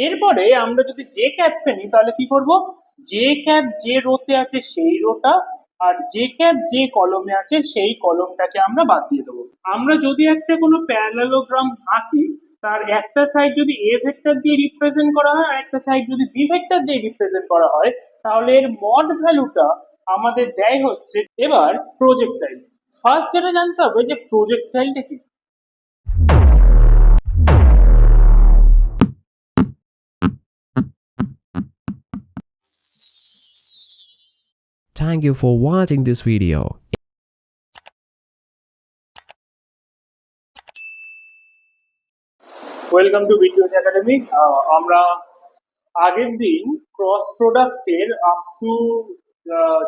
এরপরে আমরা যদি জে ক্যাপকে নিই তাহলে কি করব, জে ক্যাপ যে রোতে আছে সেই রোটা আর জে ক্যাপ যে কলমে আছে সেই কলমটাকে আমরা বাদ দিয়ে দেবো। আমরা যদি একটা কোনো প্যারালেলোগ্রাম আঁকি, তার একটা সাইড যদি এ ভেক্টর দিয়ে রিপ্রেজেন্ট করা হয় আর একটা সাইড যদি বি ভেক্টর দিয়ে রিপ্রেজেন্ট করা হয়, তাহলে এর মড ভ্যালুটা আমাদের দেয় হচ্ছে এবার প্রজেক্টাইল। ফার্স্ট যেটা জানতে হবে যে প্রজেক্টাইলটা কি। Thank you for watching this video. Welcome to videos academy. আমরা আগের দিন ক্রস প্রোডাক্টের আপ টু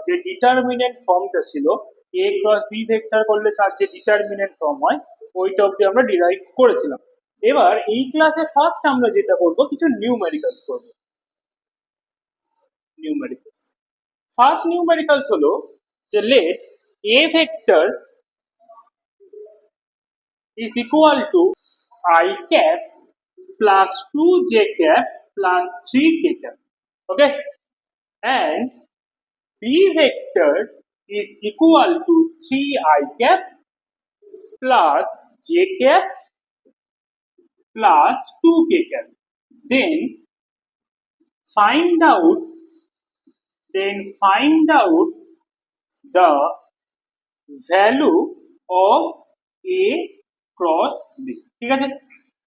যে ডিটারমিনেন্ট ফর্মটা ছিল, এ ক্রস বি ভেক্টর করলে তার যে ডিটারমিনেন্ট ফর্ম হয় ওইটা অব্দি আমরা ডিরাইভ করেছিলাম। এবার এই ক্লাসে ফার্স্ট আমরা যেটা করব, কিছু নিউমেরিক্যালস করব। নিউমেরিক্যালস, ফার্স্ট নিউমেরিক্যালস হলো যে let a vector is equal to I cap plus 2j cap plus 3k cap. Okay, and b vector is equal to 3I cap plus j cap plus 2k cap. Then find out the value of a cross B. ঠিক আছে,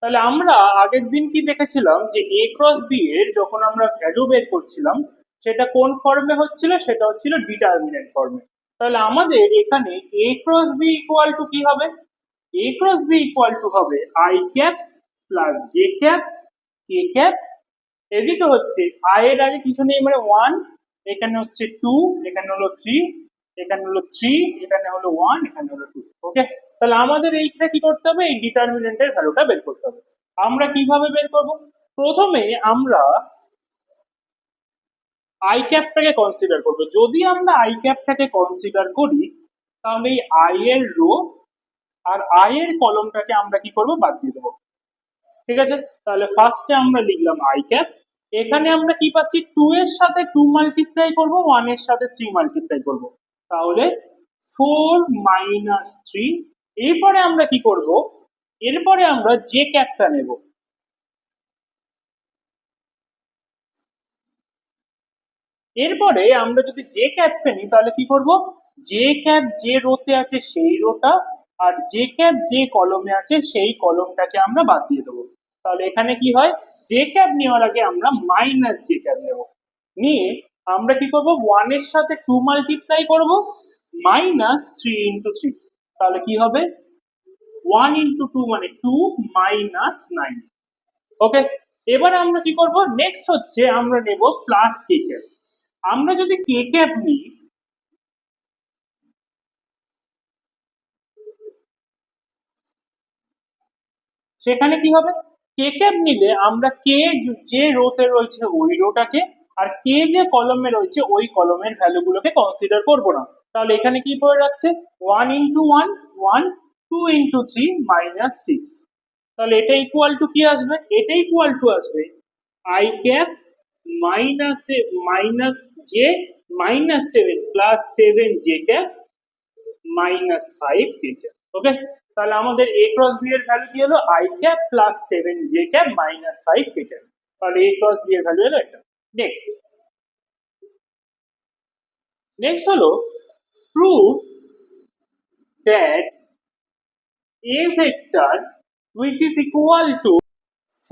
তাহলে আমরা আগের দিন কি দেখেছিলাম যে এ cross B এর যখন আমরা ভ্যালু বের করছিলাম সেটা কোন ফর্মে হচ্ছিল, সেটা হচ্ছিল ডিটারমিনেন্ট ফর্মে। তাহলে আমাদের এখানে এ ক্রস বি ইকুয়াল টু কি হবে, এ ক্রস বি ইকুয়াল টু হবে I cap plus J cap K cap. এদিকে হচ্ছে আই এর আগে কিছু নেই মানে 1, এখানে হচ্ছে 2, এখানে হলো 3, এখানে হলো 3, এখানে হলো 1, এখানে হলো 2। ওকে, তাহলে আমাদের এইটা কি করতে হবে, এই ডিটারমিনেন্টের ভ্যালুটা বের করতে হবে। আমরা কিভাবে বের করব, প্রথমে আমরা আই ক্যাপটাকে কনসিডার করব। যদি আমরা আই ক্যাপটাকে কনসিডার করি তাহলে এই আই এর রো আর আই এর কলমটাকে আমরা কি করব, বাদ দিয়ে দেবো। ঠিক আছে, তাহলে ফার্স্টে আমরা লিখলাম আই ক্যাপ। এখানে আমরা কি পাচ্ছি, 2 এর সাথে 2 মাল্টিপ্লাই করব, 1 এর সাথে 3 মাল্টিপ্লাই করব, তাহলে 4 মাইনাস 3। এরপরে আমরা কি করব, এরপরে আমরা জে ক্যাপটা নেব। এরপরে আমরা যদি জে ক্যাপটা নিই তাহলে কি করব, জে ক্যাপ যে রোতে আছে সেই রোটা আর জে ক্যাপ যে কলমে আছে সেই কলমটাকে আমরা বাদ দিয়ে দেবো। তাহলে এখানে কি হয়, জে ক্যাপ নেওয়ার আগে আমরা মাইনাস জে ক্যাপ নেব, নিয়ে আমরা কি করব, 1 এর সাথে 2 মাল্টিপ্লাই করব, মাইনাস 3 ইন্টু 3। তাহলে কি হবে, 1 ইন্টু 2 মানে 2 মাইনাস 9। ওকে, এবার আমরা কি করব, নেক্সট হচ্ছে আমরা নেব প্লাস কে ক্যাপ। আমরা যদি কে ক্যাপ নিই সেখানে কি হবে, কে ক্যাপ নিলে আমরা কে যে রোতে রয়েছে ওই রোটাকে আর কে যে কলমে রয়েছে ওই কলমের ভ্যালুগুলোকে কনসিডার করব না। তাহলে এখানে কি পড়ে যাচ্ছে, 1 ইন্টু 1 1, 2 ইন্টু 3 মাইনাস 6। তাহলে এটা ইকুয়াল টু কি আসবে, এটা ইকুয়াল টু আসবে I cap minus minus J minus 7 plus 7 J cap minus 5 K cap. Okay, তাহলে আমাদের এ ক্রস বি এর ভ্যালু কি হলো, I cap plus 7 J cap minus 5 K cap. তাহলে এ ক্রস বি এর ভ্যালু হলো এটা। নেক্সট নেক্সট হলো prove that a vector which is equal to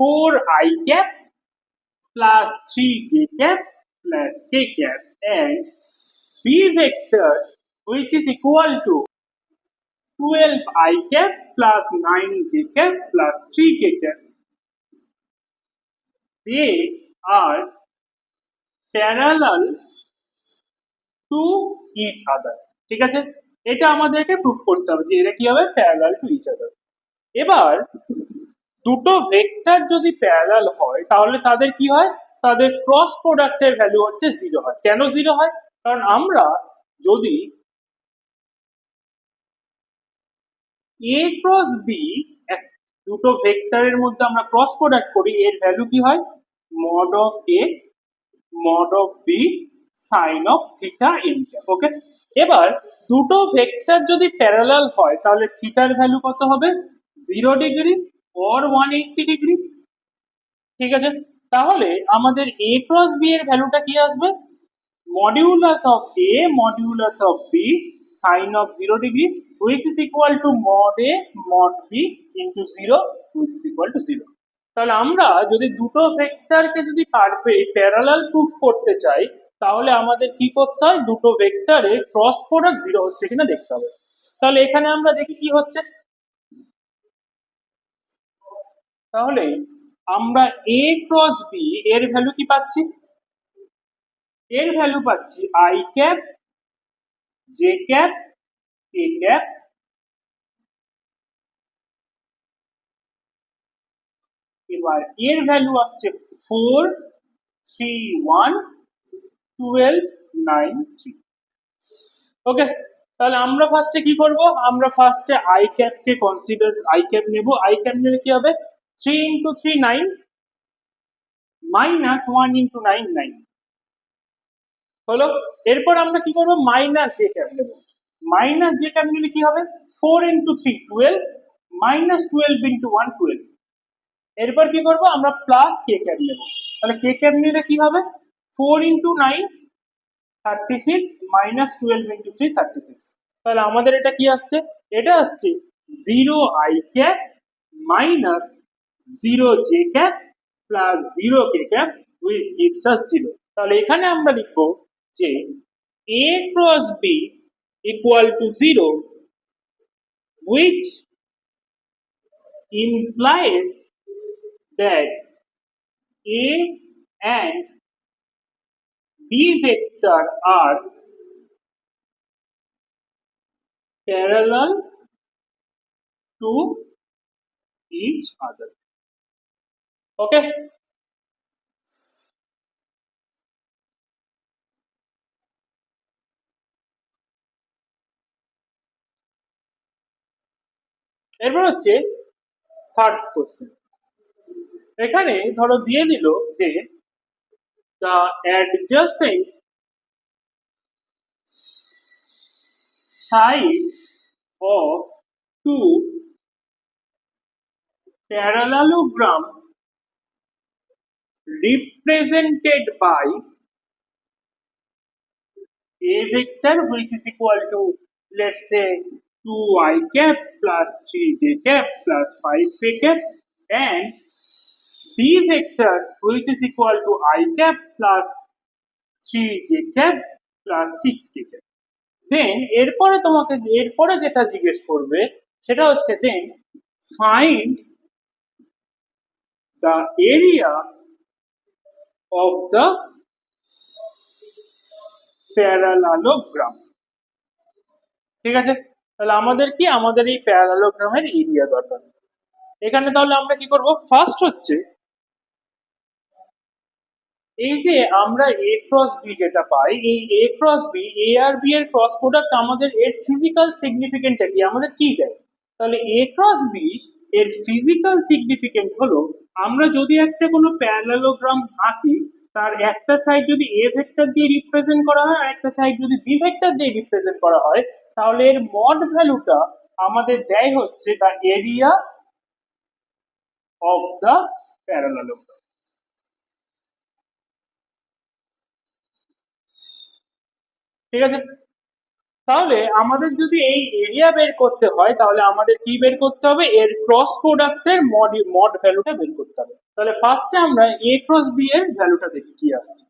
4i cap plus 3j cap plus k cap and b vector which is equal to 12i cap plus 9j cap plus 3k cap, they are parallel to each other. ঠিক আছে, এটা আমাদেরকে proof করতে হবে যে এরা কি হবে, প্যারালাল টু ইচ আদার। এবার দুটো ভেক্টর যদি প্যারালাল হয় তাহলে তাদের কি হয়, তাদের ক্রস প্রোডাক্টের ভ্যালু হচ্ছে 0 হয়। কেন 0 হয়, কারণ আমরা যদি এ ক্রস বি দুটো ভেক্টরের মধ্যে আমরা ক্রস প্রোডাক্ট করি এর ভ্যালু কি হয়, mod of a mod of b sin of theta n cap। ওকে, এবার দুটো ভেক্টর যদি প্যারালাল হয় তাহলে থিটার ভ্যালু কত হবে? 0 ডিগ্রি অর 180 ডিগ্রি। ঠিক আছে, তাহলে আমাদের a ক্রস b এর ভ্যালুটা কি আসবে? Modulus of a modulus of b sin of 0 degree which is equal to mod a mod b into 0 which is equal to 0। তাহলে আমরা যদি দুটো ভেক্টরকে যদি প্যারালাল প্রুফ করতে চাই তাহলে আমাদের কি করতে হয়? দুটো ভেক্টরের ক্রস প্রোডাক্ট 0 হচ্ছে কিনা দেখতে হবে। তাহলে এখানে আমরা দেখি কি হচ্ছে। তাহলে আমরা a ক্রস b এর ভ্যালু কি পাচ্ছি? এর ভ্যালু পাচ্ছি i cap J cap K cap এবার এর ভ্যালু আসছে 4 3 1 12 9 3। ওকে, তাহলে আমরা ফার্স্টে কি করব? আমরা ফার্স্টে I cap K consider I cap নেব। আই ক্যাপ নিলে কি হবে? 3 ইনটু 3 9 মাইনাস 1 ইনটু 9 9 হলো। এরপর আমরা কি করব? মাইনাস জে ক্যাপ নেব। মাইনাস জে ক্যাপ নিলে কি হবে? 4 ইনটু 3 12 মাইনাস 12 ইনটু 1 12। এরপর কি করব? আমরা প্লাস কে ক্যাপ নেব। তাহলে কে ক্যাপ নিলে কি হবে? 4 ইনটু 9 36 মাইনাস 12 ইনটু 3 36। তাহলে আমাদের এটা কি আসছে? এটা আসছে 0 i cap minus 0 J cap plus 0 K cap which gives us 0। তাহলে এখানে আমরা লিখব যে a cross b equal to 0 which implies that a and b vector are parallel to each other। Okay, এরপর হচ্ছে থার্ড কোশ্চেন। এখানে ধরো দিয়ে দিল যে the adjacent side of two parallelogram represented by a vector which is equal to, let's say, 2i cap plus 3j cap plus 5k cap and b vector which is equal to I cap plus 3j cap plus 6k cap। দেন এরপরে তোমাকে এরপরে যেটা জিজ্ঞেস করবে সেটা হচ্ছে then find the area of the parallelogram. ঠিক আছে, তাহলে আমাদের কি? আমাদের এই প্যারালালোগ্রামের এরিয়া দরকার। এখানে তাহলে আমরা কি করব? ফার্স্ট হচ্ছে এই যে আমরা a ক্রস b যেটা পাই, এই a ক্রস b a আর b এর ক্রস প্রোডাক্ট আমাদের এর ফিজিক্যাল সিগনিফিকেন্টটা কি? আমাদের কি দেয়? তাহলে a ক্রস b এর ফিজিক্যাল সিগনিফিকেন্ট হলো আমরা যদি একটা কোনো প্যারালালোগ্রাম আঁকি তার একটা সাইড যদি a ভেক্টর দিয়ে রিপ্রেজেন্ট করা হয় আর একটা সাইড যদি b ভেক্টর দিয়ে রিপ্রেজেন্ট করা হয় তাহলে এর মড ভ্যালুটা আমাদের দেয় হচ্ছে the area of the parallelogram. ঠিক আছে, তাহলে আমাদের যদি এই এরিয়া বের করতে হয় তাহলে আমাদের কি বের করতে হবে? এর ক্রস প্রোডাক্টের মড ভ্যালুটা বের করতে হবে। তাহলে ফার্স্টে আমরা a ক্রস b এর ভ্যালুটা দেখি কি আসছে।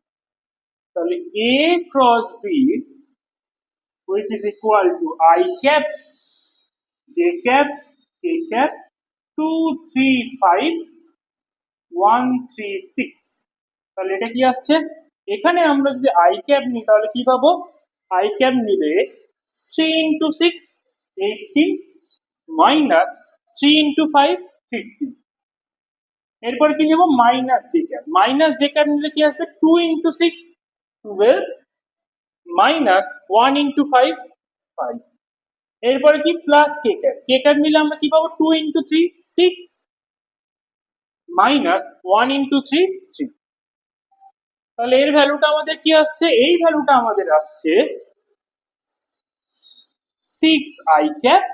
তাহলে a cross b which is equal to I cap j cap k cap 2 3 5 1 3 6। তাহলে এটা কি আসছে? এখানে আমরা যদি I cap নিই তাহলে কি পাবো? I cap নিলে 3 into 6 18 minus 3 into 5 15। এরপরে কি নেব? Minus J cap. Minus J cap নিলে কি আসবে? 2 into 6 12 মাইনাস 1 into 5 5। এরপরে কি? প্লাস কে ক্যাপ। কে ক্যাপ নিলে আমরা কি পাবো? 2 into 3 6 মাইনাস 1 into 3 3। তাহলে এর ভ্যালুটা আমাদের কি আসছে? এই ভ্যালুটা আমাদের আসছে 6i cap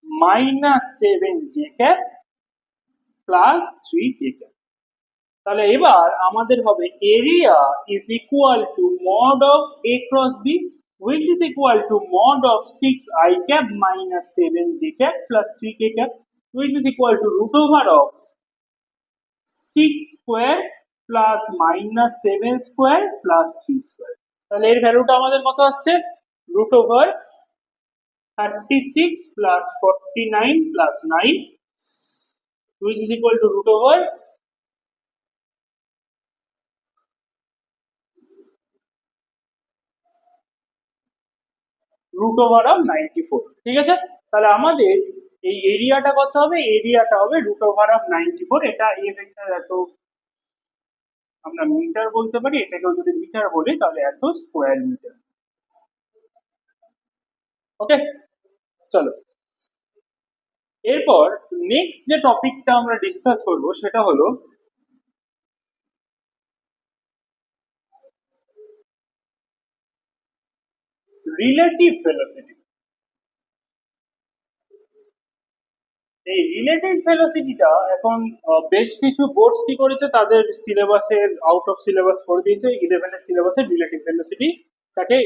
minus 7j cap plus 3k cap. তাহলে এবার আমাদের হবে area is equal to mod of a cross b which is equal to mod of 6i cap minus 7j cap plus 3k cap which is equal to root over of 6 square plus minus 7 square plus 3 square। তাহলে এর ভ্যালুটা আমাদের কত আসছে? root over 36 plus 49 plus 9 which is equal to root over of 94। ঠিক আছে, তাহলে আমাদের এই এরিয়াটা কত হবে? এরিয়াটা হবে √of 94। এটা এ ভেক্টর এত আমরা মিটার বলতে পারি, এটাকেও যদি মিটার বলি তাহলে এত স্কোয়ার মিটার। ওকে, চলো এরপর নেক্সট যে টপিকটা আমরা ডিসকাস করব সেটা হলো রিলেটিভ ভেলোসিটি। এই রিলেটিভ ভেলোসিটিটা এখন বেশ কিছু বোর্ডস কি করেছে, তাদের সিলেবাসের আউট অফ সিলেবাস করে দিয়েছে। 11 এর সিলেবাসে রিলেটিভ ভেলোসিটি তাকে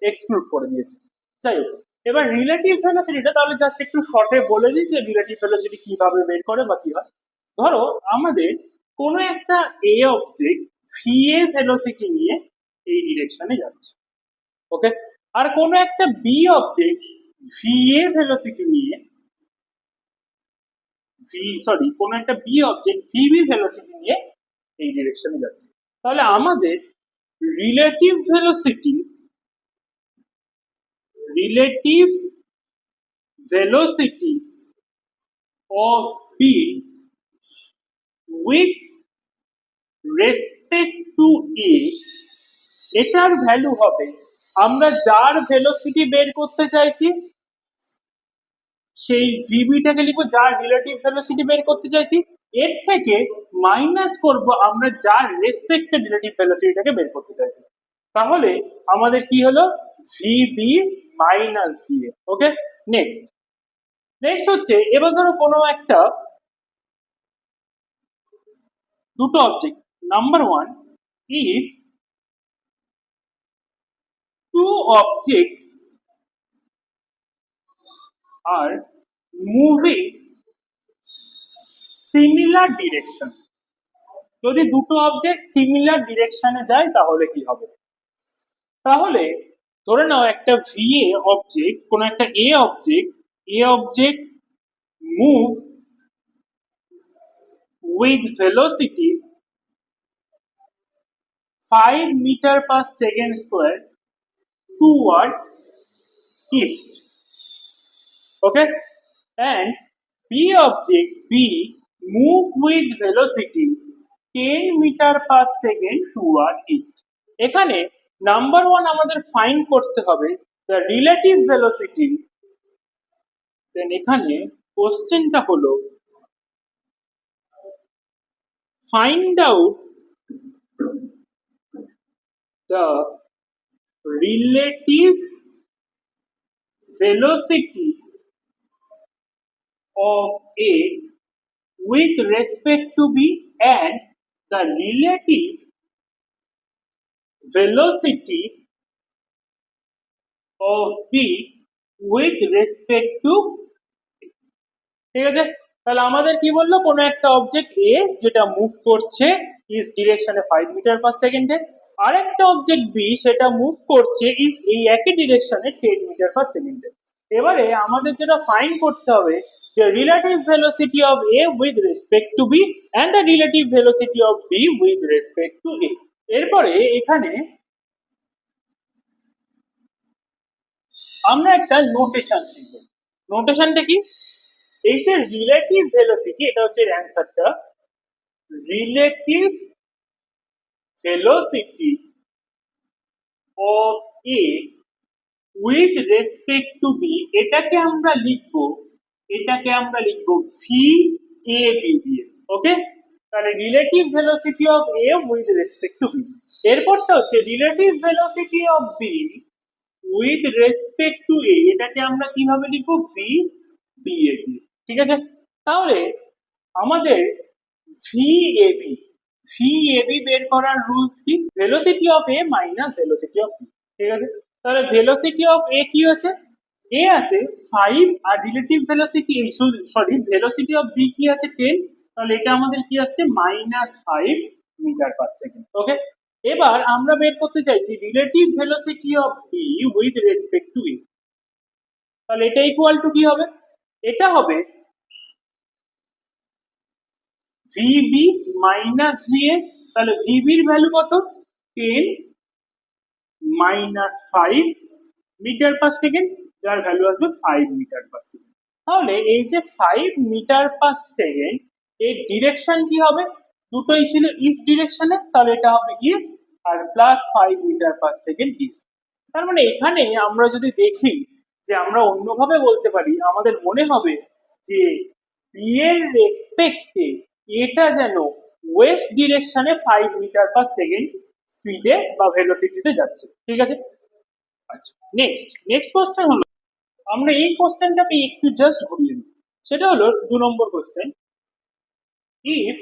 এক্সক্লুড করে দিয়েছে। যাই হোক, এবার রিলেটিভ ভেলোসিটিটা তাহলে জাস্ট একটু শর্টে বলে দিই যে রিলেটিভ ভেলোসিটি কিভাবে বের করে বা কি হয়। ধরো আমাদের কোনো একটা A object V A velocity নিয়ে এই ডিরেকশনে যাচ্ছে, ওকে, আর কোনো একটা B object V A velocity নিয়ে কোনো একটা বি অবজেক্ট ভিবি ভেলোসিটি নিয়ে এই ডিরেকশনে যাচ্ছে। তাহলে আমাদের relative velocity of B with respect to A, এটার ভ্যালু হবে, আমরা যার ভেলোসিটি বের করতে চাইছি সেই ভিবিটাকে লিখবো, যার রিলেটিভ ভেলোসিটি বের করতে চাইছি এর থেকে মাইনাস করব আমরা যার রেসপেক্টে রিলেটিভ ভেলোসিটিটাকে বের করতে চাইছি। তাহলে আমাদের কি হলো? VB minus VA. Okay, next হচ্ছে, এবার ধরো কোনো একটা দুটো object, number one, if two object are moving similar direction, যদি দুটো অবজেক্ট সিমিলার ডিরেকশনে যায় তাহলে কি হবে? তাহলে ধরে নাও একটা ভি এ অবজেক্ট, কোন একটা A object move with velocity 5 meter per second square toward east, okay, and B object B move with velocity 10 meter per second toward east. এখানে নাম্বার ওয়ান আমাদের ফাইন্ড করতে হবে দ্য রিলেটিভ ভেলোসিটি। দেন এখানে কোশ্চেনটা হলো find out the relative velocity of A with respect to B and the relative velocity of B with respect to A। ঠিক আছে, তাহলে আমাদের কি বললো? কোনো একটা অবজেক্ট এ যেটা মুভ করছে ইস ডিরেকশনে 5 মিটার পার সেকেন্ডে, আর একটা অবজেক্ট বি সেটা মুভ করছে ইস এই একই ডিরেকশনে 10 মিটার পার সেকেন্ডে। এবারে আমাদের যেটা ফাইন্ড করতে হবে যে relative velocity of A with respect to B and the relative velocity of B with respect to A. এরপরে এখানে আমরা একটা নোটেশন শিখব। নোটেশনটা কি? এই যে রিলেটিভ ভেলোসিটি, এটা হচ্ছে অ্যান্সারটা, relative velocity of A with respect to B, এটাকে আমরা লিখবো ভি এ বি দিয়ে। ওকে, তাহলে relative velocity of A with respect to B. এরপরটা হচ্ছে relative velocity of B with respect to A, এটাকে আমরা কিভাবে লিখবো, ভি বি এ বি। ঠিক আছে, তাহলে আমাদের V A B, V A B বের করার রুলস কি, velocity of A minus velocity of B. ঠিক আছে, তাহলে ভেলোসিটি অফ এ কি আছে, এ আছে 5 আর relative velocity, sorry velocity of B কি আছে 10, তাহলে এটা আমাদের কি আসছে -5 মিটার পার সেকেন্ড। ওকে, এবার আমরা বের করতে চাইছি relative velocity of B with respect to A, তাহলে এটা ইকুয়াল টু কি হবে, এটা হবে ভিবি মাইনাস ভিএ। তাহলে ভিবির ভ্যালু কত, 10 -5 মিটার পার সেকেন্ড, যার ভ্যালু আসবে 5 মিটার পার সেকেন্ড। তাহলে এই যে 5 মিটার পার সেকেন্ড, এর ডিরেকশন কি হবে, দুটোই ছিল ইস্ট ডিরেকশনে, তাহলে এটা হবে ইস্ট আর +5 মিটার পার সেকেন্ড ইস্ট। তার মানে এখানে আমরা যদি দেখি যে আমরা অন্যভাবে বলতে পারি, আমাদের মনে হবে যে বি এর রেসপেক্টে এটা যেন ওয়েস্ট ডিরেকশনে 5 মিটার পার সেকেন্ড স্পিডে বা ভেলোসিটিতে যাচ্ছে। ঠিক আছে, আচ্ছা নেক্সট কোশ্চেন হলো, আমরা এই কোশ্চেনটাকে একটু জাস্ট ঘুরিয়ে দিই। সেটা হলো 2 নম্বর question, if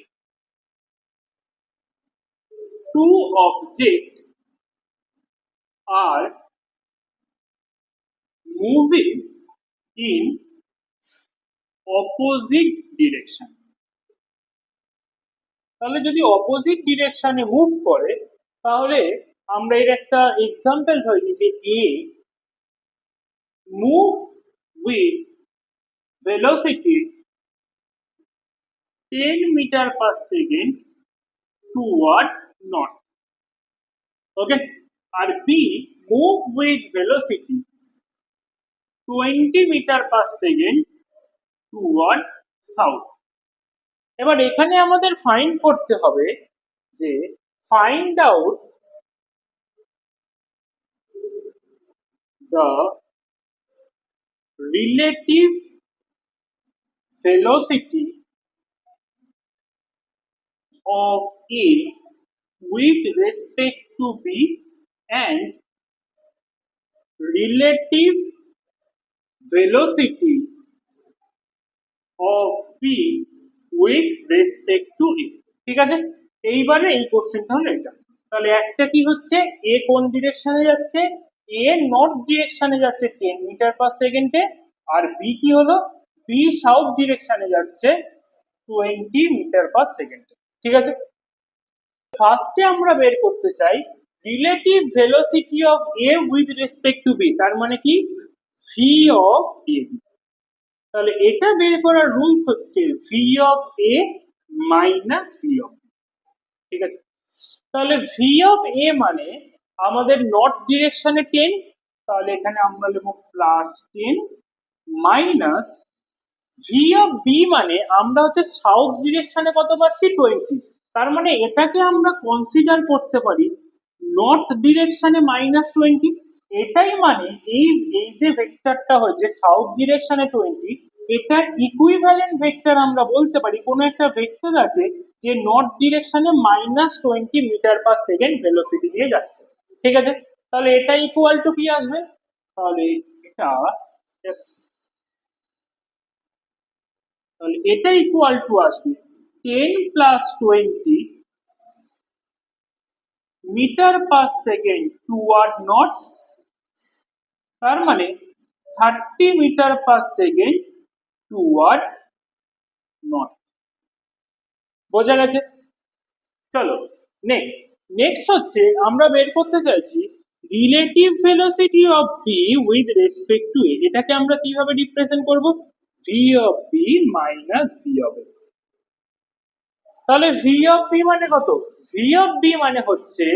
two object are moving in opposite direction, তাহলে যদি অপোজিট ডিরেকশনে মুভ করে, তাহলে আমরা এর একটা এক্সাম্পল ধরি যে A move with velocity 10 meter per second toward north. Okay, আর B move with velocity 20 meter per second toward south. এবার এখানে আমাদের ফাইন্ড করতে হবে যে find out the relative velocity of A with respect to B and relative velocity of B with respect to A। ঠিক আছে, এইবারে এই কোশ্চেনটা হলো এটা। তাহলে একটা কি হচ্ছে, এ কোন ডিরেকশনে যাচ্ছে, এ নর্থ ডিরেকশনে যাচ্ছে 10 মিটার পার সেকেন্ডে, আর বি কি হলো, বি সাউথ ডিরেকশনে যাচ্ছে 20 মিটার পার সেকেন্ডে। ঠিক আছে, ফার্স্টে আমরা বের করতে চাই relative velocity of A with respect to B, তার মানে কি ভি অফ এ বি। তাহলে এটা বের করার রুলস হচ্ছে V of A minus V of, ঠিক আছে। তাহলে ভি অফ এ মানে আমাদের নর্থ ডিরেকশনে 10, তাহলে এখানে আমরা লিখব +10 মাইনাস ভি অফ বি মানে আমরা হচ্ছে সাউথ ডিরেকশনে কত পাচ্ছি 20, তার মানে এটাকে আমরা কনসিডার করতে পারি নর্থ ডিরেকশনে -20। এটাই মানে এই এই যে ভেক্টরটা হচ্ছে সাউথ ডিরেকশনে 20, এটার ইকুইভ্যালেন্ট ভেক্টর আমরা বলতে পারি কোনো একটা ভেক্টর আছে যে নর্থ ডিরেকশনে -20 মিটার পার সেকেন্ড ভেলোসিটি দিয়ে যাচ্ছে। ঠিক আছে, তাহলে এটা ইকুয়াল টু কি আসবে, তাহলে এটা ইকুয়াল টু আসবে 10 + 20 meter per second toward north, তার মানে 30 metre per second toward north. বোঝা গেছে? চলো নেক্সট হচ্ছে আমরা বের করতে চাইছি relative velocity of B with respect to A, এটাকে আমরা কিভাবে রিপ্রেজেন্ট করব, V of B minus V of A. তাহলে ভি অফ বি মানে কত, ভি অফ বি মানে হচ্ছে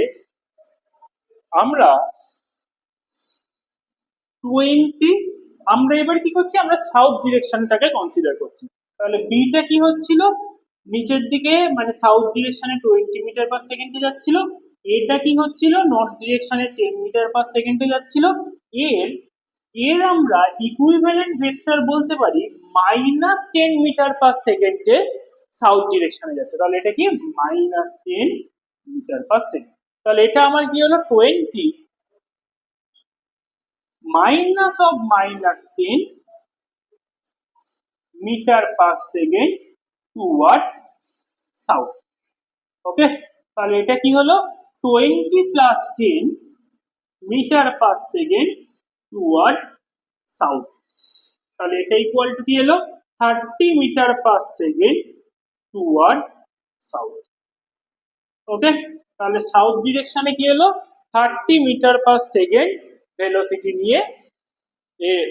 আমরা 20, আমরা এবার কি করছি, আমরা সাউথ ডিরেকশনটাকে কনসিডার করছি। তাহলে বিটা কি হচ্ছিল, নিচের দিকে মানে সাউথ ডিরেকশনে 20 মিটার পার সেকেন্ডে যাচ্ছিল, এটা কি হচ্ছিল নর্থ ডিরেকশনে 10 মিটার পার সেকেন্ডে যাচ্ছিল। এর আমরা ইকুইভ্যালেন্ট ভেক্টর বলতে পারি -10 মিটার পার সেকেন্ডে সাউথ ডিরেকশনে যাচ্ছে, তাহলে এটা কি -10 মিটার পার সেকেন্ড। তাহলে এটা আমার কি হলো 20 minus of -10 meter per second toward south. Okay, তাহলে এটা কি হলো 20 plus 10 meter per second toward south. তাহলে এটা ইকুয়াল টু কি এলো 30 metre per second toward south. Okay, তাহলে সাউথ ডিরেকশনে কি এলো 30 মিটার পার সেকেন্ড ভেলোসিটি নিয়ে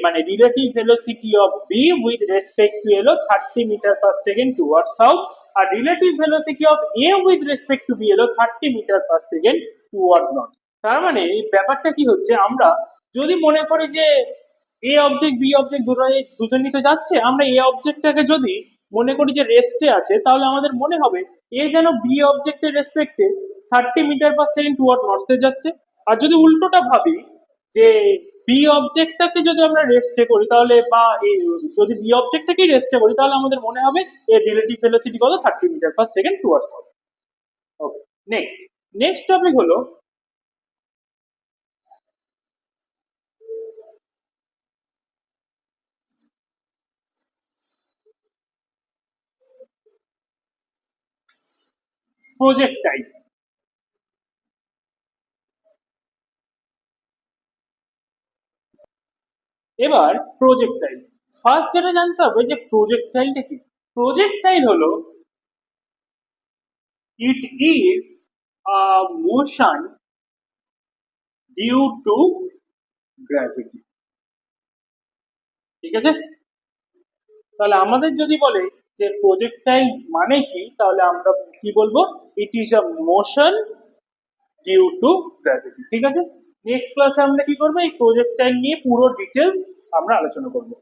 মানে relative velocity of B with respect to এলো 30 metre per second toward south, আর relative velocity of A with respect to B এলো 30 metre per second toward north. তার মানে এই ব্যাপারটা কি হচ্ছে, আমরা যদি মনে করি যে এ অবজেক্ট বি অবজেক্ট দুজনই তো যাচ্ছে, আমরা এ অবজেক্টটাকে যদি মনে করি যে রেস্টে আছে, তাহলে আমাদের মনে হবে এ যেন বি অবজেক্টের রেসপেক্টে 30 মিটার পার সেকেন্ড টুয়ার্ড নর্থে যাচ্ছে। আর যদি উল্টোটা ভাবি যে বি অবজেক্টটাকে যদি আমরা রেস্টে করি তাহলে, বা যদি বি অবজেক্টটাকেই রেস্টে করি, তাহলে আমাদের মনে হবে এর রিলেটিভ ভেলোসিটি কত 30 metre per second towards south. Okay, next topic হলো প্রজেক্টাইল। এবার প্রজেক্টাইল, ফার্স্ট যেটা জানতে হবে যে প্রজেক্টাইলটা কি। প্রজেক্টাইল হলো it is a motion due to gravity. ঠিক আছে, তাহলে আমাদের যদি বলে যে প্রজেক্টাইল মানে কি, তাহলে আমরা কি বলবো, it is a motion due to gravity. ঠিক আছে, নেক্সট ক্লাসে আমরা কি করবো, এই প্রজেক্টাইল নিয়ে পুরো ডিটেলস আমরা আলোচনা করবো।